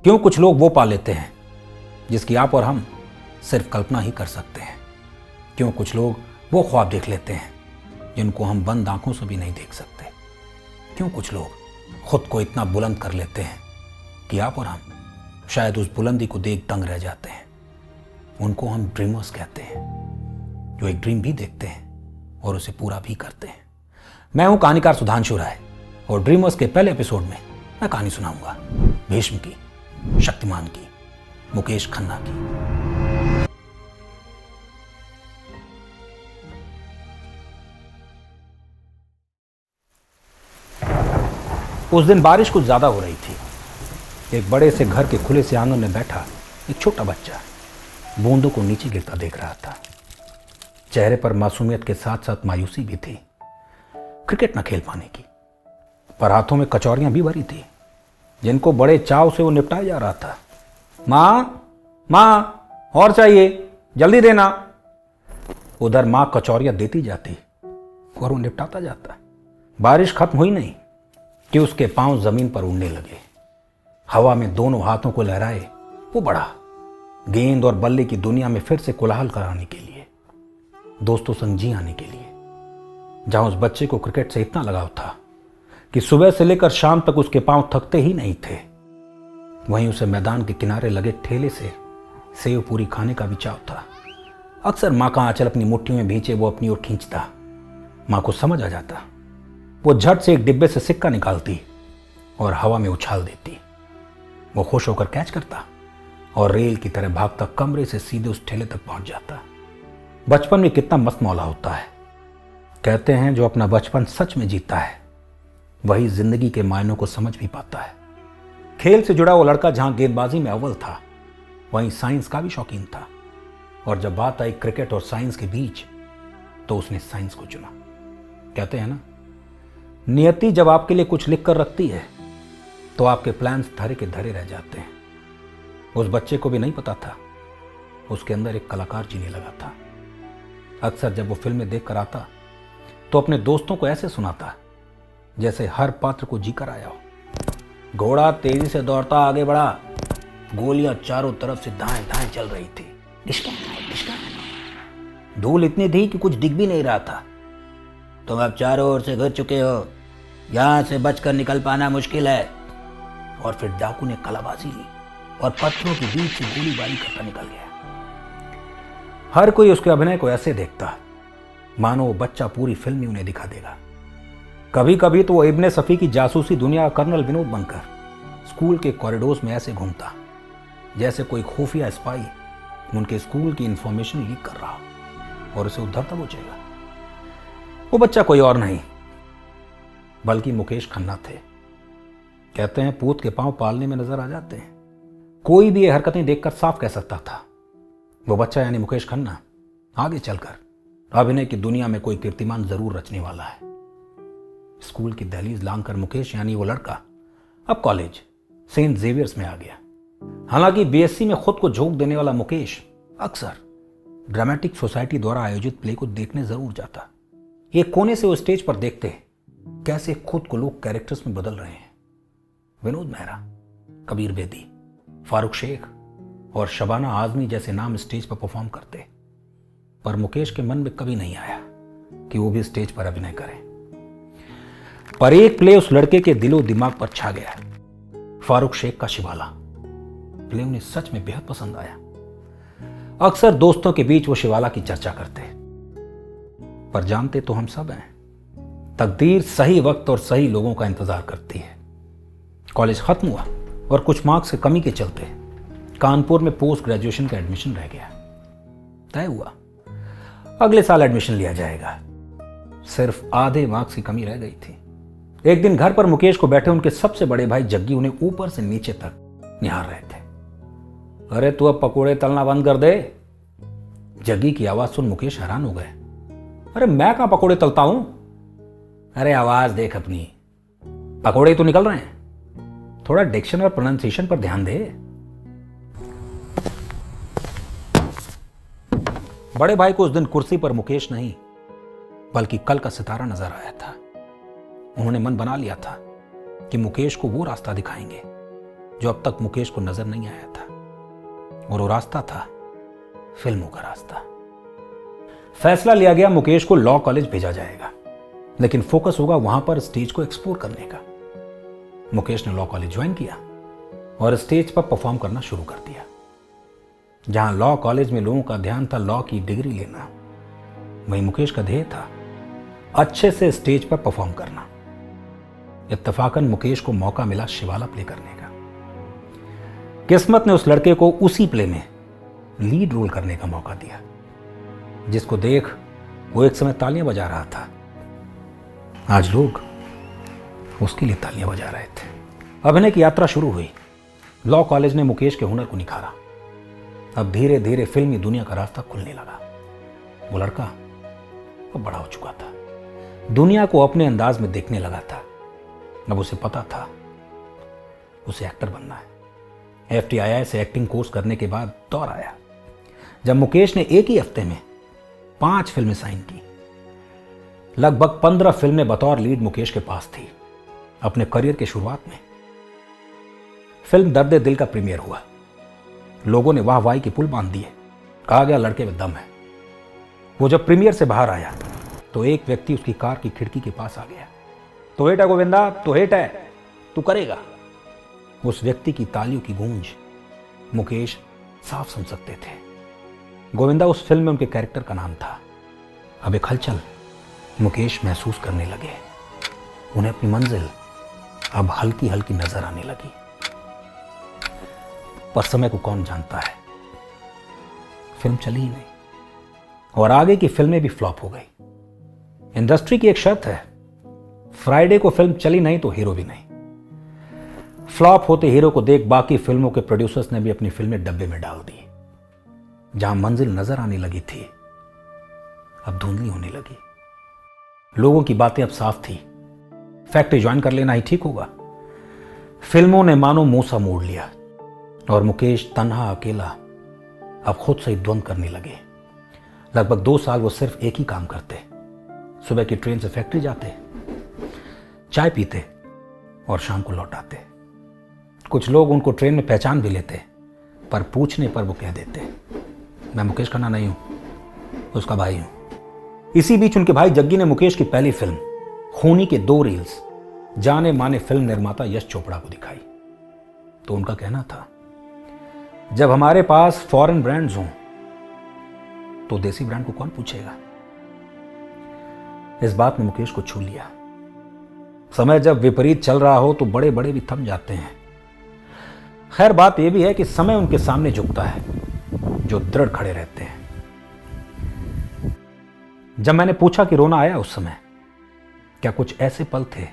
क्यों कुछ लोग वो पा लेते हैं जिसकी आप और हम सिर्फ कल्पना ही कर सकते हैं? क्यों कुछ लोग वो ख्वाब देख लेते हैं जिनको हम बंद आंखों से भी नहीं देख सकते? क्यों कुछ लोग खुद को इतना बुलंद कर लेते हैं कि आप और हम शायद उस बुलंदी को देख दंग रह जाते हैं? उनको हम ड्रीमर्स कहते हैं, जो एक ड्रीम भी देखते हैं और उसे पूरा भी करते हैं। मैं हूं कहानीकार सुधांशु राय और ड्रीमर्स के पहले एपिसोड में मैं कहानी सुनाऊंगा भीष्म की, शक्तिमान की, मुकेश खन्ना की। उस दिन बारिश कुछ ज्यादा हो रही थी। एक बड़े से घर के खुले से आंगन में बैठा एक छोटा बच्चा बूंदों को नीचे गिरता देख रहा था। चेहरे पर मासूमियत के साथ साथ मायूसी भी थी, क्रिकेट न खेल पाने की। पर हाथों में कचौरियां भी भरी थी जिनको बड़े चाव से वो निपटाया जा रहा था। माँ और चाहिए, जल्दी देना। उधर माँ कचौरियां देती जाती और वो निपटाता जाता। बारिश खत्म हुई नहीं कि उसके पांव जमीन पर उड़ने लगे। हवा में दोनों हाथों को लहराए वो बढ़ा, गेंद और बल्ले की दुनिया में फिर से कोलाहल कराने के लिए, दोस्तों संग जी आने के लिए। जहां उस बच्चे को क्रिकेट से इतना लगाव था कि सुबह से लेकर शाम तक उसके पांव थकते ही नहीं थे, वहीं उसे मैदान के किनारे लगे ठेले से सेव पूरी खाने का भी चाव था। अक्सर माँ का आंचल अपनी मुट्ठियों में भींचे वो अपनी ओर खींचता। माँ को समझ आ जाता। वो झट से एक डिब्बे से सिक्का निकालती और हवा में उछाल देती। वो खुश होकर कैच करता और रेल की तरह भागता कमरे से सीधे उस ठेले तक पहुंच जाता। बचपन में कितना मस्त मौला होता है। कहते हैं जो अपना बचपन सच में जीता है वही जिंदगी के मायनों को समझ भी पाता है। खेल से जुड़ा वो लड़का जहां गेंदबाजी में अव्वल था, वहीं साइंस का भी शौकीन था। और जब बात आई क्रिकेट और साइंस के बीच, तो उसने साइंस को चुना। कहते हैं ना, नियति जब आपके लिए कुछ लिख कर रखती है तो आपके प्लान्स धरे के धरे रह जाते हैं। उस बच्चे को भी नहीं पता था उसके अंदर एक कलाकार जीने लगा था। अक्सर जब वो फिल्में देख कर आता तो अपने दोस्तों को ऐसे सुनाता जैसे हर पात्र को जीकर आया हो। घोड़ा तेजी से दौड़ता आगे बढ़ा, गोलियां चारों तरफ से दाएं दाएं चल रही थी। डिशका डिशका। धूल इतनी थी कि कुछ दिख भी नहीं रहा था। तुम अब चारों ओर से घिर चुके हो, यहां से बचकर निकल पाना मुश्किल है। और फिर डाकू ने कलाबाजी ली और पत्थरों के बीच से गोलीबारी करता निकल गया। हर कोई उसके अभिनय को ऐसे देखता मानो वो बच्चा पूरी फिल्म ही उन्हें दिखा देगा। कभी कभी तो वो इब्ने सफी की जासूसी दुनिया का कर्नल विनोद बनकर स्कूल के कॉरिडोर्स में ऐसे घूमता जैसे कोई खुफिया स्पाई उनके स्कूल की इंफॉर्मेशन लीक कर रहा और उसे उद्धर तक पहुंचेगा। वो बच्चा कोई और नहीं बल्कि मुकेश खन्ना थे। कहते हैं पूत के पांव पालने में नजर आ जाते हैं। कोई भी ये हरकतें देखकर साफ कह सकता था वो बच्चा यानी मुकेश खन्ना आगे चलकर अभिनय की दुनिया में कोई कीर्तिमान जरूर रचने वाला है। स्कूल की दहलीज लांघकर मुकेश यानी वो लड़का अब कॉलेज सेंट जेवियर्स में आ गया। हालांकि बीएससी में खुद को झोंक देने वाला मुकेश अक्सर ड्रामेटिक सोसाइटी द्वारा आयोजित प्ले को देखने जरूर जाता। एक कोने से वो स्टेज पर देखते कैसे खुद को लोग कैरेक्टर्स में बदल रहे हैं। विनोद मेहरा, कबीर बेदी, फारूक शेख और शबाना आजमी जैसे नाम स्टेज पर परफॉर्म करते, पर मुकेश के मन में कभी नहीं आया कि वो भी स्टेज पर अभिनय करे। पर एक प्ले उस लड़के के दिलो दिमाग पर छा गया, फारूक शेख का शिवाला। प्ले उन्हें सच में बेहद पसंद आया। अक्सर दोस्तों के बीच वो शिवाला की चर्चा करते, पर जानते तो हम सब हैं, तकदीर सही वक्त और सही लोगों का इंतजार करती है। कॉलेज खत्म हुआ और कुछ मार्क्स की कमी के चलते कानपुर में पोस्ट ग्रेजुएशन का एडमिशन रह गया। तय हुआ अगले साल एडमिशन लिया जाएगा। सिर्फ आधे मार्क्स की कमी रह गई थी। एक दिन घर पर मुकेश को बैठे उनके सबसे बड़े भाई जग्गी उन्हें ऊपर से नीचे तक निहार रहे थे। अरे तू अब पकोड़े तलना बंद कर दे। जग्गी की आवाज सुन मुकेश हैरान हो गए। अरे मैं कहां पकोड़े तलता हूं? अरे आवाज देख अपनी, पकोड़े तो निकल रहे हैं। थोड़ा डिक्शन और प्रोनाउंसिएशन पर ध्यान दे। बड़े भाई को उस दिन कुर्सी पर मुकेश नहीं बल्कि कल का सितारा नजर आया था। उन्होंने मन बना लिया था कि मुकेश को वो रास्ता दिखाएंगे जो अब तक मुकेश को नजर नहीं आया था, और वो रास्ता था फिल्मों का रास्ता। फैसला लिया गया मुकेश को लॉ कॉलेज भेजा जाएगा, लेकिन फोकस होगा वहां पर स्टेज को एक्सप्लोर करने का। मुकेश ने लॉ कॉलेज ज्वाइन किया और स्टेज पर परफॉर्म करना शुरू कर दिया। जहां लॉ कॉलेज में लोगों का ध्यान था लॉ की डिग्री लेना, वहीं मुकेश का ध्येय था अच्छे से स्टेज पर परफॉर्म करना। इत्तेफाकन मुकेश को मौका मिला शिवाला प्ले करने का। किस्मत ने उस लड़के को उसी प्ले में लीड रोल करने का मौका दिया, जिसको देख वो एक समय तालियां बजा रहा था। आज लोग उसके लिए तालियां बजा रहे थे। अभिनय की यात्रा शुरू हुई। लॉ कॉलेज ने मुकेश के हुनर को निखारा। अब धीरे धीरे फिल्मी दुनिया का रास्ता खुलने लगा। वो लड़का अब बड़ा हो चुका था, दुनिया को अपने अंदाज में देखने लगा था। अब उसे पता था उसे एक्टर बनना है। FTII से एक्टिंग कोर्स करने के बाद दौर आया जब मुकेश ने एक ही हफ्ते में 5 फिल्में साइन की। लगभग 15 फिल्में बतौर लीड मुकेश के पास थी अपने करियर के शुरुआत में। फिल्म दर्द दिल का प्रीमियर हुआ। लोगों ने वाहवाही के पुल बांध दिए। कहा गया लड़के में दम है। वो जब प्रीमियर से बाहर आया तो एक व्यक्ति उसकी कार की खिड़की के पास आ गया। तो हेट है गोविंदा, तो हेट है, तू करेगा। उस व्यक्ति की तालियों की गूंज मुकेश साफ सुन सकते थे। गोविंदा उस फिल्म में उनके कैरेक्टर का नाम था। अब एक हलचल मुकेश महसूस करने लगे। उन्हें अपनी मंजिल अब हल्की हल्की नजर आने लगी। पर समय को कौन जानता है, फिल्म चली ही नहीं और आगे की फिल्में भी फ्लॉप हो गई। इंडस्ट्री की एक शर्त है, फ्राइडे को फिल्म चली नहीं तो हीरो भी नहीं। फ्लॉप होते हीरो को देख बाकी फिल्मों के प्रोड्यूसर्स ने भी अपनी फिल्में डब्बे में डाल दी। जहां मंजिल नजर आने लगी थी अब धुंधली होने लगी। लोगों की बातें अब साफ थी, फैक्ट्री ज्वाइन कर लेना ही ठीक होगा। फिल्मों ने मानो मूसा मोड़ लिया और मुकेश तन्हा अकेला अब खुद से ही द्वंद करने लगे। लगभग 2 साल वो सिर्फ एक ही काम करते। सुबह की ट्रेन से फैक्ट्री जाते, चाय पीते और शाम को लौट आते। कुछ लोग उनको ट्रेन में पहचान भी लेते, पर पूछने पर वो कह देते मैं मुकेश खन्ना नहीं हूं, उसका भाई हूं। इसी बीच उनके भाई जग्गी ने मुकेश की पहली फिल्म खूनी के 2 रील्स जाने माने फिल्म निर्माता यश चोपड़ा को दिखाई। तो उनका कहना था जब हमारे पास फॉरेन ब्रांड्स हों तो देसी ब्रांड को कौन पूछेगा। इस बात ने मुकेश को छू लिया। समय जब विपरीत चल रहा हो तो बड़े बड़े भी थम जाते हैं। खैर बात यह भी है कि समय उनके सामने झुकता है जो दृढ़ खड़े रहते हैं। जब मैंने पूछा कि रोना आया उस समय, क्या कुछ ऐसे पल थे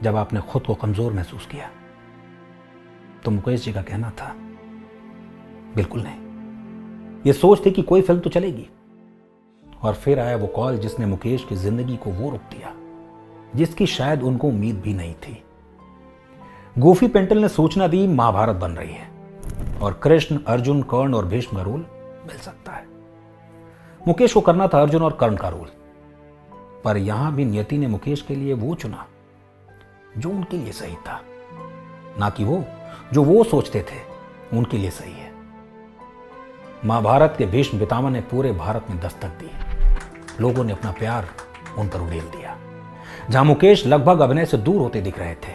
जब आपने खुद को कमजोर महसूस किया, तो मुकेश जी का कहना था बिल्कुल नहीं। यह सोच थी कि कोई फिल्म तो चलेगी। और फिर आया वो कॉल जिसने मुकेश की जिंदगी को वो रुख दिया जिसकी शायद उनको उम्मीद भी नहीं थी। गोफी पेंटल ने सूचना दी महाभारत बन रही है और कृष्ण, अर्जुन, कर्ण और भीष्म का रोल मिल सकता है। मुकेश को करना था अर्जुन और कर्ण का रोल, पर यहां भी नियति ने मुकेश के लिए वो चुना जो उनके लिए सही था, ना कि वो जो वो सोचते थे उनके लिए सही है। महाभारत के भीष्म पितामह ने पूरे भारत में दस्तक दी। लोगों ने अपना प्यार उन पर उड़ेल दिया। जहां मुकेश लगभग अभिनय से दूर होते दिख रहे थे,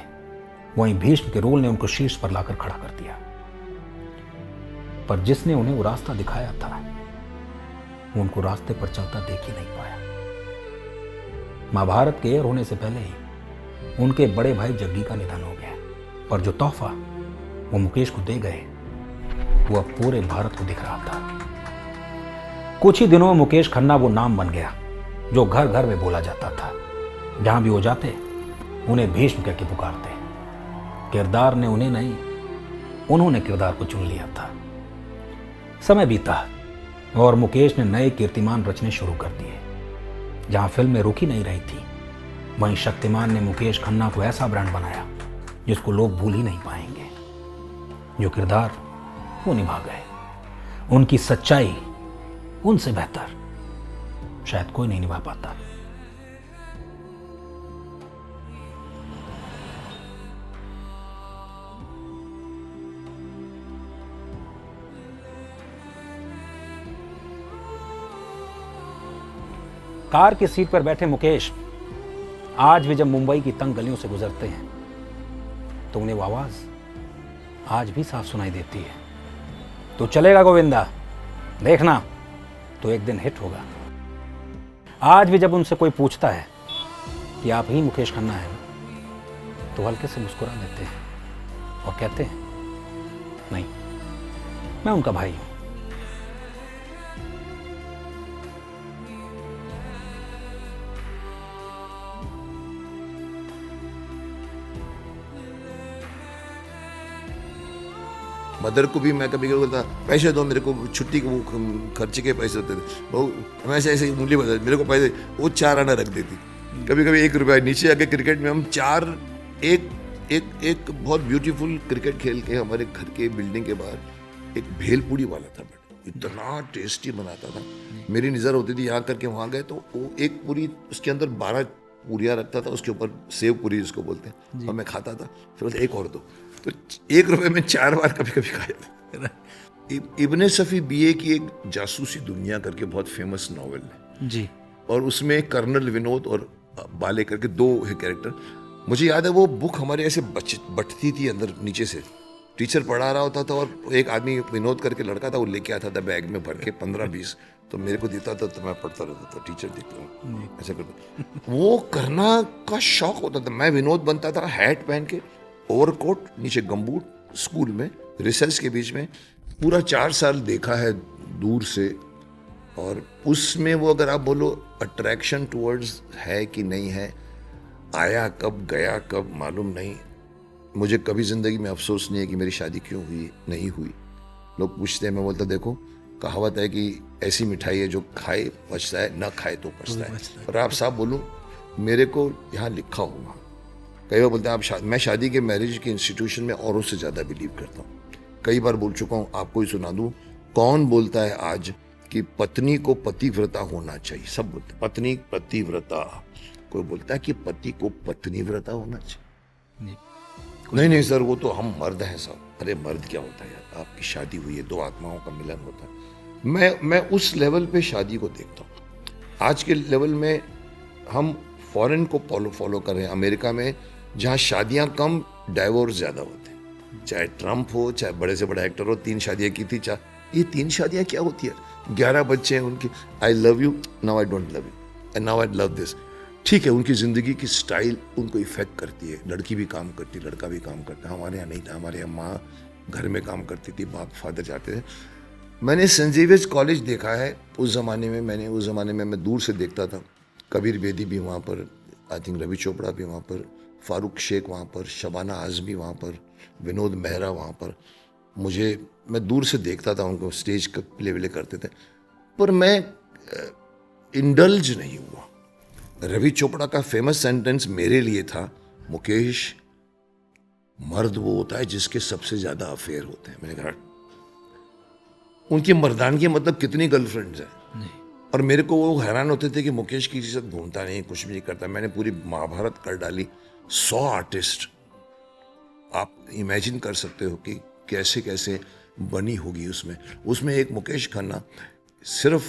वहीं भीष्म के रोल ने उनको शीर्ष पर लाकर खड़ा कर दिया। पर जिसने उन्हें वो रास्ता दिखाया था वो उनको रास्ते पर चलता देख ही नहीं पाया। महाभारत के एयर होने से पहले ही उनके बड़े भाई जग्गी का निधन हो गया, पर जो तोहफा वो मुकेश को दे गए वो अब पूरे भारत को दिख रहा था। कुछ ही दिनों में मुकेश खन्ना वो नाम बन गया जो घर घर में बोला जाता था। जहां भी वो जाते उन्हें भीष्म कह के पुकारते। किरदार ने उन्हें नहीं, उन्होंने किरदार को चुन लिया था। समय बीता और मुकेश ने नए कीर्तिमान रचने शुरू कर दिए। जहां फिल्में रुकी नहीं रही थी, वहीं शक्तिमान ने मुकेश खन्ना को ऐसा ब्रांड बनाया जिसको लोग भूल ही नहीं पाएंगे। जो किरदार वो निभा गए, उनकी सच्चाई उनसे बेहतर शायद कोई नहीं निभा पाता। कार की सीट पर बैठे मुकेश आज भी जब मुंबई की तंग गलियों से गुजरते हैं तो उन्हें वो आवाज आज भी साफ सुनाई देती है, तो चलेगा गोविंदा, देखना तो एक दिन हिट होगा। आज भी जब उनसे कोई पूछता है कि आप ही मुकेश खन्ना हैं, तो हल्के से मुस्कुरा लेते हैं और कहते हैं नहीं, मैं उनका भाई हूं। मदर को भी मैं कभी कभी बोलता पैसे दो मेरे को, छुट्टी के वो खर्चे के पैसे होते थे, वो हमेशा ऐसे मूल्य बता मेरे को पैसे, वो 4 आना रख देती, कभी कभी 1 रुपया। नीचे आके क्रिकेट में हम 4 एक बहुत ब्यूटीफुल क्रिकेट खेल के हमारे घर के बिल्डिंग के बाहर एक भेलपूड़ी वाला था, इतना टेस्टी बनाता था। मेरी नज़र होती थी यहाँ करके वहाँ गए तो वो एक पूरी उसके अंदर 12 पूरियाँ रखता था, उसके ऊपर सेव पूरी जिसको बोलते हैं, और मैं खाता था। फिर बोलते एक और दो, तो 1 रुपये में 4 बार कभी कभी खाया था। इब्ने सफ़ी बीए की एक जासूसी दुनिया करके बहुत फेमस नॉवेल है जी, और उसमें कर्नल विनोद और बाले करके 2 है कैरेक्टर। मुझे याद है वो बुक हमारे ऐसे बटती थी अंदर नीचे से, टीचर पढ़ा रहा होता था और एक आदमी विनोद करके लड़का था, वो लेके आता था बैग में भर के 15-20, तो मेरे को देता था तो मैं पढ़ता रहता था, टीचर देखता ऐसा करता। वो करना का शौक होता था। मैं विनोद बनता था, हैट पहन के, ओवरकोट, नीचे गमबूट, स्कूल में रिसर्च के बीच में पूरा 4 साल देखा है दूर से। और उसमें वो अगर आप बोलो अट्रैक्शन टुवर्ड्स है कि नहीं है, आया कब गया कब मालूम नहीं। मुझे कभी ज़िंदगी में अफसोस नहीं है कि मेरी शादी क्यों हुई नहीं हुई। लोग पूछते हैं, मैं बोलता देखो कहावत है कि ऐसी मिठाई है जो खाए पछता है, ना खाए तो पछता है। और आप साहब बोलूँ, मेरे को यहाँ लिखा हुआ, कई बार बोलते हैं आप मैं शादी के मैरिज के इंस्टीट्यूशन में औरों से ज़्यादा बिलीव करता हूँ। कई बार बोल चुका हूँ, आपको ही सुना दूँ। कौन बोलता है आज कि पत्नी को पतिव्रता होना चाहिए? सब बोलते हैं पत्नी पतिव्रता। कोई बोलता है कि पति को पत्नीव्रता होना चाहिए? नहीं सर, वो तो हम मर्द हैं साहब। अरे मर्द क्या होता है यार, आपकी शादी हुई है, 2 आत्माओं का मिलन होता है। मैं उस लेवल पे शादी को देखता हूँ। आज के लेवल में हम फॉरेन को फॉलो कर रहे हैं, अमेरिका में, जहाँ शादियाँ कम डाइवोर्स ज़्यादा होते हैं। चाहे ट्रम्प हो, चाहे बड़े से बड़ा एक्टर हो, 3 शादियाँ की थी, ये 3 शादियाँ क्या होती है? 11 बच्चे हैं उनकी, I love you, now I don't love you, and now I love this. ठीक है, उनकी ज़िंदगी की स्टाइल उनको इफेक्ट करती है। लड़की भी काम करती, लड़का भी काम करता है। हमारे यहाँ नहीं था, हमारे यहाँ माँ घर में काम करती थी, बाप फादर जाते थे। मैंने सेंट जेवियर्स कॉलेज देखा है उस ज़माने में। उस ज़माने में मैं दूर से देखता था। कबीर बेदी भी वहाँ पर, आई थिंक रवि चोपड़ा भी वहाँ पर, फारूक शेख वहाँ पर, शबाना आज़मी वहाँ पर, विनोद मेहरा वहाँ पर। मैं दूर से देखता था उनको, स्टेज का प्ले करते थे, पर मैं इंडल्ज नहीं हुआ। रवि चोपड़ा का फेमस सेंटेंस मेरे लिए था, मुकेश, मर्द वो होता है जिसके सबसे ज़्यादा अफेयर होते हैं। मैंने कहा उनकी मर्दानगी मतलब कितनी गर्लफ्रेंड्स हैं। और मेरे को वो हैरान होते थे कि मुकेश किसी से घूमता नहीं, कुछ भी नहीं करता। मैंने पूरी महाभारत कर डाली, 100 आर्टिस्ट। आप इमेजिन कर सकते हो कि कैसे कैसे बनी होगी उसमें एक मुकेश खन्ना। सिर्फ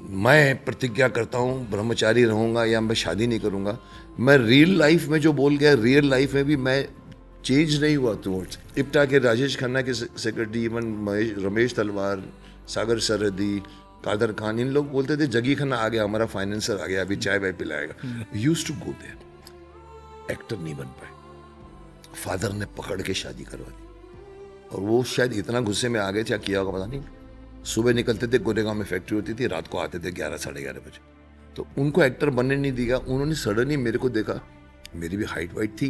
मैं प्रतिज्ञा करता हूँ ब्रह्मचारी रहूँगा या मैं शादी नहीं करूँगा। मैं रियल लाइफ में जो बोल गया, रियल लाइफ में भी मैं चेंज नहीं हुआ टुवर्ड्स। इप्टा के राजेश खन्ना के सेक्रेटरी, इवन रमेश तलवार, सागर सरहदी, कादर खान, इन लोग बोलते थे जगी खन्ना आ गया, हमारा फाइनेंसर आ गया, अभी चाय वाय पिलाएगा। Used to go there. Actor नहीं बन पाए, फादर ने पकड़ के शादी करवा दी। और वो शायद इतना गुस्से में आ गए, क्या किया होगा पता नहीं। सुबह निकलते थे, गोरेगांव में फैक्ट्री होती थी, रात को आते थे 11 साढ़े 11 बजे। तो उनको एक्टर बनने नहीं दिया। उन्होंने सडनली मेरे को देखा, मेरी भी हाइट वाइट थी,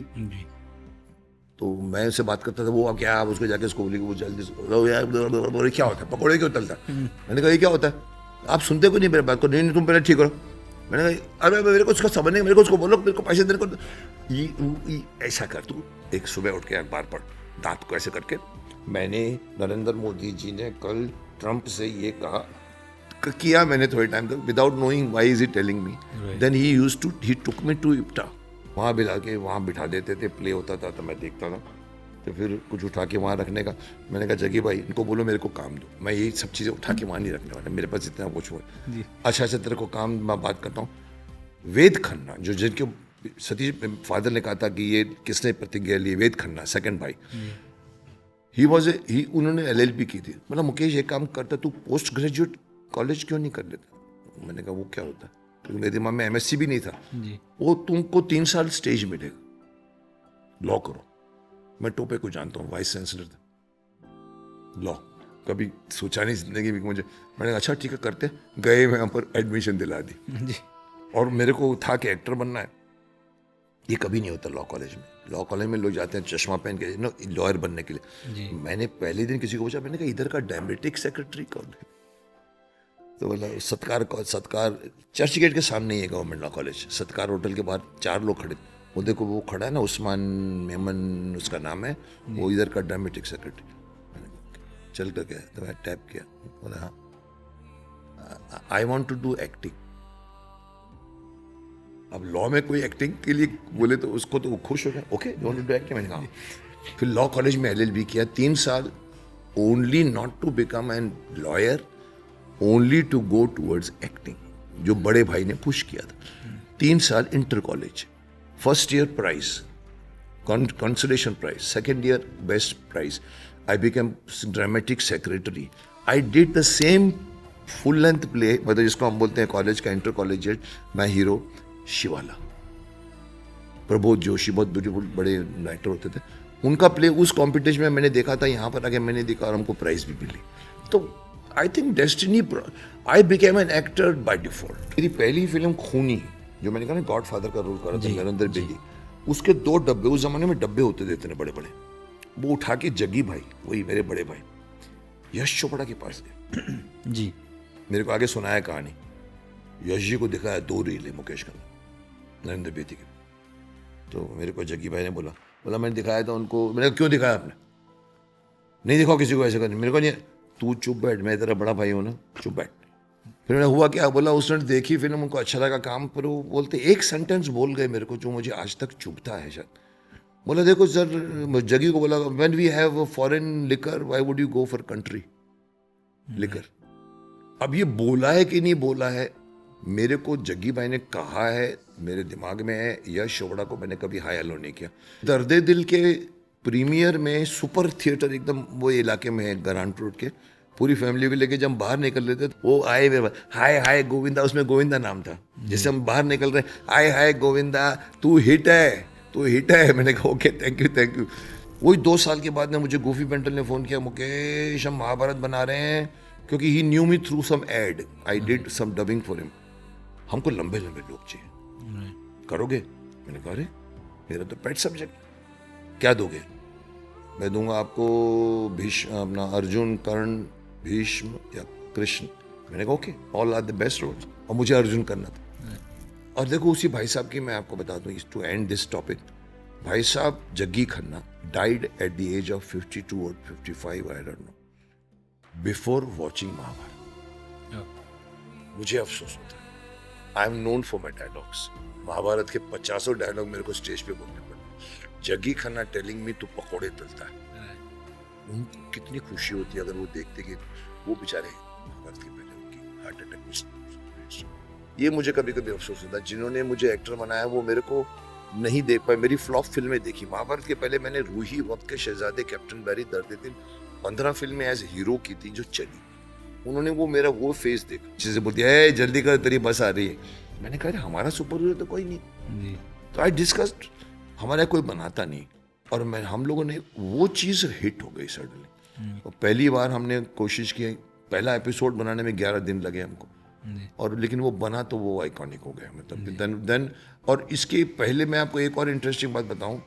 तो मैं उससे बात करता था, वो अब क्या, आप उसको जाके उसको बोली वो जल्दी बोले क्या होता है, पकौड़े क्यों तलता है? मैंने कहा ये क्या होता है? आप सुनते क्यों नहीं मेरे बात को? नहीं तुम पहले ठीक करो। मैंने कहा अरे मेरे को उसका समझ नहीं, मेरे को उसको बोलो, मेरे को पैसे देने को। ऐसा कर तू, एक सुबह उठ के अखबार पढ़, दांत को ऐसे करके, मैंने नरेंद्र मोदी जी ने कल ट्रंप से ये कहा किया मैंने थोड़े टाइम तक, without knowing why is he telling me. Then he took me to IPTA. वहाँ बिठा देते थे, प्ले होता था तो मैं देखता था। तो फिर कुछ उठा के वहाँ रखने का। मैंने कहा जगी भाई इनको बोलो मेरे को काम दो, मैं यही सब चीज़ें उठा के वहाँ नहीं रखने वाला, मेरे पास इतना कुछ हो। अच्छा तेरे को काम मैं बात करता हूँ। वेद खन्ना जो जिनके सतीश फादर ने कहा था कि ये किसने प्रतिज्ञा ली, वेद खन्ना सेकंड भाई, ही उन्होंने LLB की थी। मतलब मुकेश एक काम करता, तू पोस्ट ग्रेजुएट कॉलेज क्यों नहीं कर लेता? मैंने कहा वो क्या होता है, क्योंकि मेरे दिमाग में MSc भी नहीं था। वो तुमको 3 साल स्टेज मिलेगा, लॉ करो। मैं टोपे को जानता हूँ, वाइस चांसलर था, लॉ कभी सोचा नहीं जिंदगी में मुझे। मैंने कहा अच्छा ठीक है करते, गए वहाँ पर एडमिशन दिला दी। और मेरे को था कि एक्टर बनना है, ये कभी नहीं होता लॉ कॉलेज में। लॉ कॉलेज में लोग जाते हैं चश्मा पहन के नो लॉयर बनने के लिए। मैंने पहले दिन किसी को पूछा, मैंने कहा इधर का डेमोक्रेटिक सेक्रेटरी कौन है? तो बोला सत्कार चर्च गेट के सामने ही है गवर्नमेंट लॉ कॉलेज, सत्कार होटल के बाहर 4 लोग खड़े। वो देखो वो खड़ा है ना, उस्मान मेमन उसका नाम है, वो इधर का डेमोक्रेटिक सेक्रेटरी। चल कर गया तो मैं टैप किया, बोला हाँ I want to do acting. अब लॉ में कोई एक्टिंग के लिए बोले तो उसको तो वो खुश हो गया, okay you want to do acting. मैंने कहा फिर लॉ कॉलेज में LLB किया 3 साल, only not to become an lawyer, only to go towards acting, जो बड़े भाई ने पुश किया था। 3 साल inter college, first year prize consolation prize, second year best prize, I become dramatic secretary, I did the same full length play, मतलब जिसको हम बोलते हैं कॉलेज का इंटर कॉलेजिएट, मैं हीरो शिवाला, प्रबोध जोशी बहुत ब्यूटीफुल बड़े राइटर होते थे, उनका प्ले उस कॉम्पिटिशन में मैंने देखा था, यहाँ पर आके मैंने देखा और हमको प्राइज भी मिली। तो I think destiny, I became an actor by default. मेरी पहली फिल्म खूनी, जो मैंने कहा ना गॉड फादर का रोल करा था नरेंद्र बेदी, उसके 2 डब्बे, उस जमाने में डब्बे होते थे इतने बड़े बड़े, वो उठा के जगी भाई, वही मेरे बड़े भाई यश चोपड़ा के पास गए जी, मेरे को आगे सुनाया कहानी। यश जी को दिखाया 2 रील है मुकेश का नरेंद्र बेदी के। तो मेरे को जग्गी भाई ने बोला मैंने दिखाया था उनको। मैंने कहा क्यों दिखाया आपने? नहीं दिखाओ किसी को ऐसे करने। मेरे को नहीं, तू चुप बैठ, मैं तेरा बड़ा भाई हूँ ना, चुप बैठ। फिर मैंने हुआ क्या, बोला उसने देखी फिल्म, उनको अच्छा लगा काम, पर वो बोलते एक सेंटेंस बोल गए मेरे को जो मुझे आज तक चुभता है शायद। बोला देखो सर, जग्गी को बोला when we have foreign liquor why would you go for country liquor. अब ये बोला है कि नहीं बोला है, मेरे को जग्गी भाई ने कहा है, मेरे दिमाग में है। यश चोपड़ा को मैंने कभी हाई हेलो नहीं किया। दर्दे दिल के प्रीमियर में सुपर थिएटर एकदम वो इलाके में है गरानपुर रोड के, पूरी फैमिली को लेके जब बाहर निकल रहे थे वो आए मेरे हाय हाय गोविंदा, उसमें गोविंदा नाम था, जैसे हम बाहर निकल रहे हाय हाय गोविंदा तू हिट है। मैंने कहा ओके थैंक यू। वही 2 साल के बाद में मुझे गोफी पेंटल ने फ़ोन किया, मुकेश हम महाभारत बना रहे हैं, क्योंकि he knew me through some ad, I did some dubbing for him, हमको लंबे लोग चाहिए, करोगे? मैंने कहा अरे मेरा तो पेट सब्जेक्ट, क्या दोगे? मैं दूंगा आपको अपना अर्जुन, कर्ण, भीष्म या कृष्ण। मैंने कहा okay, all are the best roles, और मुझे अर्जुन करना था। और देखो उसी भाई साहब की मैं आपको बता दूं, टू एंड दिस टॉपिक, भाई साहब Jaggi Khanna died at the age of 52 और 55, I don't know, before watching Mahabharat. मुझे अफसोस होता है, I am known for my dialogues. Mahabharat के 50 डायलॉग मेरे को स्टेज पे बोलने पड़े। जग्गी खन्ना टेलिंग मी तू पकौड़े तलता है, उनको कितनी खुशी होती है अगर वो देखते कि वो बेचारे महाभारत के पहले उनकी हार्ट अटैक में। ये मुझे कभी कभी अफसोस होता है, जिन्होंने मुझे एक्टर बनाया वो मेरे को नहीं देख पाए, मेरी फ्लॉप फिल्में देखी। महाभारत के पहले मैंने रूही, वक्त के शहजादे, कैप्टन बैरी, दर्द दिल, 15 फिल्में एज हीरो की थी जो चली। उन्होंने वो मेरा वो फेस देखा, चीजें बोलती है जल्दी कर तेरी बस आ रही है। मैंने कहा हमारा सुपर हीरो तो कोई नहीं, तो आई डिस्कस्ड, हमारा कोई बनाता नहीं, और हम लोगों ने वो चीज़ हिट हो गई सडनली। और पहली बार हमने कोशिश की, पहला एपिसोड बनाने में 11 दिन लगे हमको, और लेकिन वो बना तो वो आइकॉनिक हो गया। मतलब देन और इसके पहले मैं आपको एक और इंटरेस्टिंग बात बताऊं,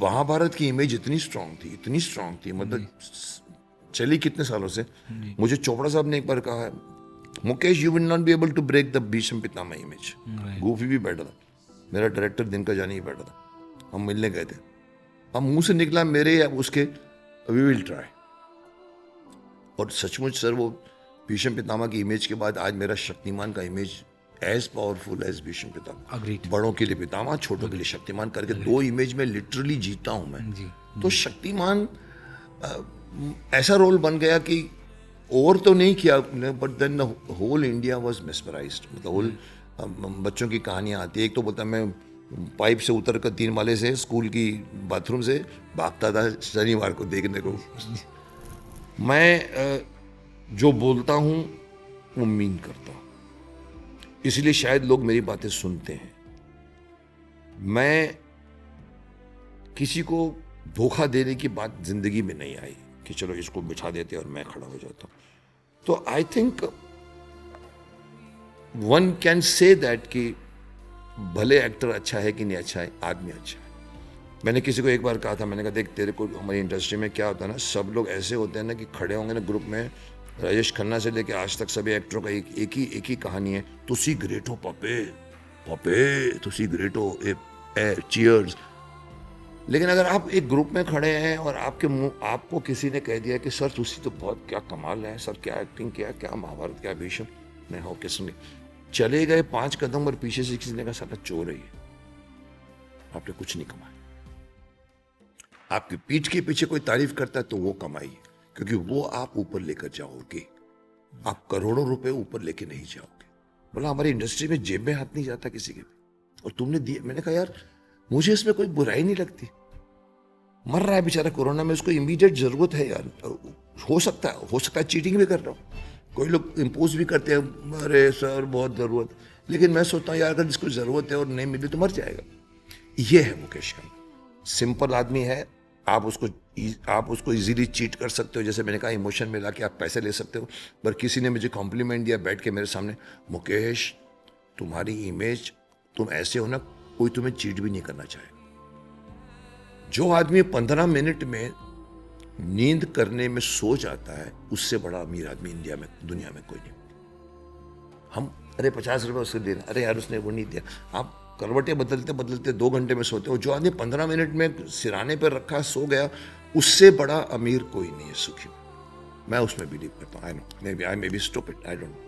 महाभारत की इमेज इतनी स्ट्रांग थी, मतलब चली कितने सालों से। मुझे चोपड़ा साहब ने एक बार कहा, Mukesh you will not be able to break the Bhishma Pitamah image. Gufi भी बैठा था, मेरा डायरेक्टर दिनकर जानी भी बैठा था, हम मिलने गए थे। अब मुंह से निकला मेरे या उसके, वी विल ट्राई। और सचमुच सर वो भीष्म पितामह की इमेज के बाद आज मेरा शक्तिमान का image as powerful as Bhishma Pitamah. बड़ों के लिए पितामह, छोटों के लिए शक्तिमान करके 2 इमेज में लिटरली जीता हूं मैं। तो शक्तिमान ऐसा रोल बन गया कि और तो नहीं किया, but then the whole India was mesmerised. मतलब होल बच्चों की कहानियाँ आती है। एक तो बोलता मैं पाइप से उतर कर 3 माले से स्कूल की बाथरूम से भागता था शनिवार को देखने को। मैं जो बोलता हूँ वो मीन करता हूँ, इसलिए शायद लोग मेरी बातें सुनते हैं। मैं किसी को धोखा देने की बात जिंदगी में नहीं आई कि चलो इसको बिठा देते और मैं खड़ा हो जाता हूँ। तो I think one can say that कि भले एक्टर अच्छा है कि नहीं अच्छा है, आदमी अच्छा है। मैंने किसी को एक बार कहा था, मैंने कहा देख तेरे को हमारी इंडस्ट्री में क्या होता है ना, सब लोग ऐसे होते हैं ना कि खड़े होंगे ना ग्रुप में, राजेश खन्ना से लेके आज तक सभी एक्टरों का एक ही कहानी है, तुसी ग्रेट हो पपे पपे, तुसी ग्रेट हो, चीयर्स। लेकिन अगर आप एक ग्रुप में खड़े हैं और आपको किसी ने कह दिया कि सर तुसी तो बहुत क्या कमाल है सर, क्या एक्टिंग किया, क्या महाभारत, क्या भीष्म, नहीं हो किसने, चले गए 5 कदम और पीछे से किसी ने कहा साला चोर है, आपने कुछ नहीं कमाया। आपकी पीठ के पीछे कोई तारीफ करता है तो वो कमाई, क्योंकि वो आप ऊपर लेकर जाओगे, आप करोड़ों रुपए ऊपर लेके नहीं जाओगे। बोला हमारी इंडस्ट्री में जेब में हाथ नहीं जाता किसी के भी, और तुमने दिया। मैंने कहा यार मुझे इसमें कोई बुराई नहीं लगती, मर रहा है बेचारा कोरोना में, उसको इमीडिएट जरूरत है यार, हो सकता है चीटिंग भी कर रहा हूँ, कोई लोग इम्पोज भी करते हैं, अरे सर बहुत ज़रूरत, लेकिन मैं सोचता हूँ यार अगर जिसको ज़रूरत है और नहीं मिली तो मर जाएगा। ये है मुकेश खन्ना, सिंपल आदमी है, आप उसको इजीली चीट कर सकते हो। जैसे मैंने कहा इमोशन में लाके आप पैसे ले सकते हो। पर किसी ने मुझे कॉम्प्लीमेंट दिया बैठ के मेरे सामने, मुकेश तुम्हारी इमेज, तुम ऐसे हो ना, कोई तुम्हें चीट भी नहीं करना चाहे। जो आदमी 15 मिनट में नींद करने में सो जाता है, उससे बड़ा अमीर आदमी इंडिया में दुनिया में कोई नहीं। हम अरे 50 रुपये उससे देना, अरे यार उसने वो नहीं दिया, आप करवटें बदलते बदलते 2 घंटे में सोते हो। जो आदमी 15 मिनट में सिराने पर रखा सो गया, उससे बड़ा अमीर कोई नहीं है सुखी। मैं उसमें बिलीव करता हूँ। I know may be stupid, I don't no.